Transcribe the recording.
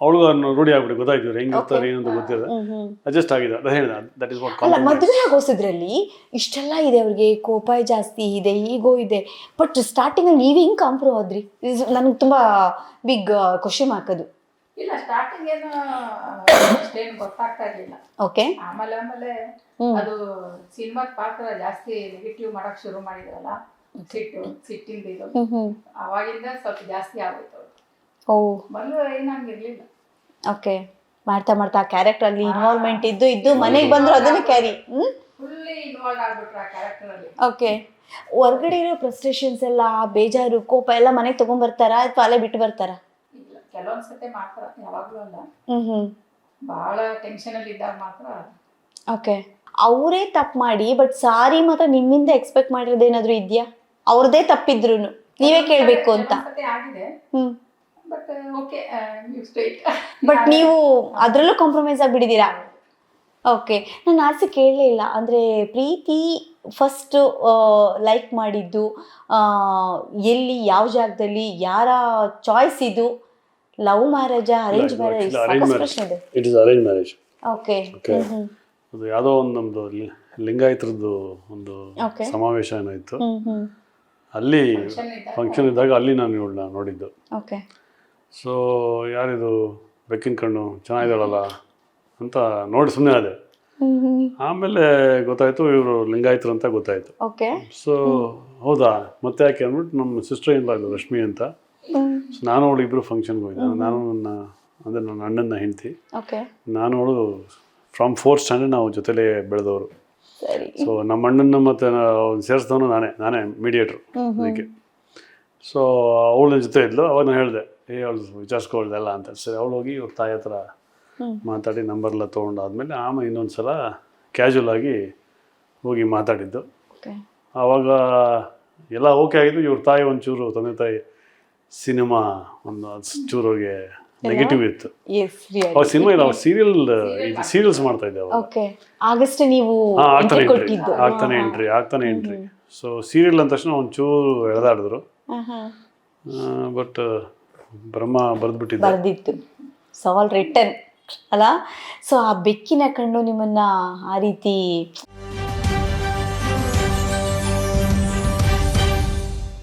ಅವಳಿಗೂ ರೂಢಿ ಆಗ್ಬಿಟ್ಟು ಗೊತ್ತಾಯ್ತು ಹೆಂಗಿರ್ತಾರೆ ಏನಂತ ಗೊತ್ತಿಲ್ಲ, ಅಡ್ಜಸ್ಟ್ ಆಗಿದೆ. ಅದು ಹೇಳಿದ ದಟ್ ಇಸ್ ವಾಟ್ ಅಲ್ಲ, ಕಾಂಪ್ರಮೈಸ್. ಮದುವೆ ಆಗೋಸಿದ್ರಲ್ಲಿ ಇಷ್ಟೆಲ್ಲ ಇದೆ, ಅವ್ರಿಗೆ ಕೋಪ ಜಾಸ್ತಿ ಇದೆ, ಈಗೋ ಇದೆ, ಬಟ್ ಸ್ಟಾರ್ಟಿಂಗ್ ನೀವು ಹಿಂಗೆ ಕಾಂಪ್ರೋ ಆದ್ರಿ? ನನಗೆ ತುಂಬಾ ಬಿಗ್ ಕ್ವಶನ್ ಹಾಕೋದು. ಇಲ್ಲ, ಸ್ಟಾರ್ಟಿಂಗ್ ಏನು ಅಷ್ಟೇನು ಗೊತ್ತಾಗ್ತಾ ಇರ್ಲಿಲ್ಲ. ಓಕೆ. ಆಮೇಲೆ ಅದು ಸಿನಿಮಾದ ಪಾತ್ರ ಜಾಸ್ತಿ ನೆಗೆಟಿವ್ ಮಾಡಕ್ ಶುರು ಮಾಡಿದ್ರಲ್ಲ, ಸಿಟ್ಟಿಂದ ಇದು ಅವಾಗಿಂದ ಸ್ವಲ್ಪ ಜಾಸ್ತಿ ಆಗೋಯ್ತು. ಓ, ಮೊದಲು ಏನಂಗಿರ್ಲಿಲ್ಲ. ಓಕೆ. ಮಾಡ್ತಾ ಮಾಡ್ತಾ ಕ್ಯಾರೆಕ್ಟರ್ ಅಲ್ಲಿ ಇನ್ವಾಲ್ವ್ಮೆಂಟ್ ಇದ್ದು ಮನೆಗೆ ಬಂದ್ರು ಅದನ್ನ ಕ್ಯಾರಿ ಫುಲ್ಲಿ ಇನ್ವಾಲ್ವ್ ಆಗ್ಬಿಟ್ರು ಆ ಕ್ಯಾರೆಕ್ಟರ್ ಅಲ್ಲಿ. ಓಕೆ. ಹೊರ್ಗಡೆ ಇರೋ ಫ್ರಸ್ಟ್ರೇಷನ್ಸ್ ಎಲ್ಲ, ಬೇಜಾರು, ಕೋಪ ಎಲ್ಲ ಮನೆಗೆ ತಗೊಂಡ್ಬರ್ತಾರಾ ಅಥವಾ ಅಲ್ಲೇ ಬಿಟ್ಟು ಬರ್ತಾರಾ? ಇಲ್ಲ, ಕೆಲವೊಂದ್ಸತಿ ಮಾಡ್ತಾರ, ಯಾವಾಗ್ಲೂ ಅಲ್ಲ. ಬಹಳ ಟೆನ್ಷನ್ ಅಲ್ಲಿ ಇದ್ದಾಗ ಮಾತ್ರ. ಓಕೆ. ಅವರೇ ತಪ್ಪು ಮಾಡಿ ಬಟ್ ಸಾರಿ ಮಾತ್ರ ನಿಮ್ಮಿಂದ ಎಕ್ಸ್ಪೆಕ್ಟ್ ಮಾಡಿರೋದು ಏನಾದ್ರು ಇದೆಯಾ? ಅವ್ರದೇ ತಪ್ಪಿದ್ರು ನೀವೇ ಕೇಳ್ಬೇಕು ಅಂತ? ಆಗಿದೆ, ಬಟ್ ಓಕೆ, ನೀವು ಸ್ಟ್ರೈಟ್. ಬಟ್ ನೀವು ಅದ್ರಲ್ಲೂ ಕಾಂಪ್ರಮೈಸ್ ಆಗಿಬಿಟ್ಟಿದ್ದೀರಾ? ಓಕೆ. ನಾನು ಆಸೆ ಕೇಳಲೇ ಇಲ್ಲ. ಅಂದರೆ ಪ್ರೀತಿ ಫಸ್ಟ್ ಲೈಕ್ ಮಾಡಿದ್ದು ಎಲ್ಲಿ, ಯಾವ ಜಾಗದಲ್ಲಿ, ಯಾರ ಚಾಯ್ಸ್ ಇದು? ಲವ್ ಮ್ಯಾರೇಜಾ, ಅರೇಂಜ್ ಮ್ಯಾರೇಜ್? ಪ್ರಶ್ನೆ ಇದೆ. It is arrange marriage. Okay. ಅದು ಯಾವುದೋ ಒಂದು ನಮ್ಮದು ಲಿಂಗಾಯತರದ್ದು ಒಂದು ಸಮಾವೇಶ ಏನೋ ಇತ್ತು, ಅಲ್ಲಿ ಫಂಕ್ಷನ್ ಇದ್ದಾಗ ಅಲ್ಲಿ ನಾನು ಇವಳನ್ನ ನೋಡಿದ್ದು. ಓಕೆ. ಸೊ ಯಾರಿದು ಬೆಕ್ಕಿನ ಕಣ್ಣು ಚೆನ್ನಾಗಿದ್ದಾಳಲ್ಲ ಅಂತ ನೋಡಿ ಸುಮ್ಮನೆ ಅದೇ. ಆಮೇಲೆ ಗೊತ್ತಾಯ್ತು ಇವರು ಲಿಂಗಾಯತರು ಅಂತ ಗೊತ್ತಾಯ್ತು. ಓಕೆ. ಸೊ ಹೌದಾ ಮತ್ತೆ ಯಾಕೆ ಅಂದ್ಬಿಟ್ಟು ನಮ್ಮ ಸಿಸ್ಟರ್ ಏನಿಲ್ಲ ಇದು ರಶ್ಮಿ ಅಂತ. ಸೊ ನಾನು ಅವಳು ಇಬ್ಬರು ಫಂಕ್ಷನ್ಗೆ ಹೋಗಿದ್ದೆ. ನಾನು ನನ್ನ ಅಣ್ಣನ ಹೆಂಡತಿ, ನಾನು ಅವಳು ಫ್ರಮ್ 4th ಸ್ಟ್ಯಾಂಡರ್ಡ್ ನಾವು ಜೊತೆಲೇ ಬೆಳೆದವರು. ಸೊ ನಮ್ಮ ಅಣ್ಣನ ಮತ್ತು ಸೇರಿಸ್ದವನು ನಾನೇ ಮೀಡಿಯೇಟ್ರು ಅದಕ್ಕೆ. ಸೊ ಅವಳ ಜೊತೆ ಇದ್ಲು. ಅವಾಗ ನಾನು ಹೇಳಿದೆ, ಅವಳು ವಿಚಾರಿಸ್ಕೊಳ್ದಲ್ಲ ಅಂತ. ಸರಿ, ಅವಳು ಹೋಗಿ ಇವ್ರ ತಾಯಿ ಹತ್ರ ಮಾತಾಡಿ ನಂಬರ್ಲ್ಲ ತೊಗೊಂಡಾದ್ಮೇಲೆ ಆಮೇಲೆ ಇನ್ನೊಂದು ಸಲ ಕ್ಯಾಶುವಲ್ ಆಗಿ ಹೋಗಿ ಮಾತಾಡಿದ್ದು. ಆವಾಗ ಎಲ್ಲ ಓಕೆ ಆಗಿದ್ದು. ಇವ್ರ ತಾಯಿ ಒಂಚೂರು, ತಂದೆ ತಾಯಿ ಸಿನಿಮಾ ಒಂದು ಚೂರಿಗೆ ನೆಗೆಟಿವ್ ಇತ್ತು. ಅವಾಗ ಸಿನಿಮಾ ಇಲ್ಲ, ಸೀರಿಯಲ್ಸ್ ಮಾಡ್ತಾ ಇದ್ದೆ ಅವಾಗ. ಆಗಸ್ಟ್ ನೀವು ಆಗ್ತಾನೆ ಎಂಟ್ರಿ. ಸೊ ಸೀರಿಯಲ್ ಅಂದ ತಕ್ಷಣ ಒಂಚೂರು ಎಳೆದಾಡಿದ್ರು. ಬಟ್ ಬ್ರಹ್ಮ ಬರ್ದಿತ್ತು ಸಾಲ್ ರಿಟರ್ನ್ ಅಲ್ಲ. ಸೊ ಆ ಬೆಕ್ಕಿನ ಕಣ್ಣು ನಿಮ್ಮನ್ನ ಆ ರೀತಿ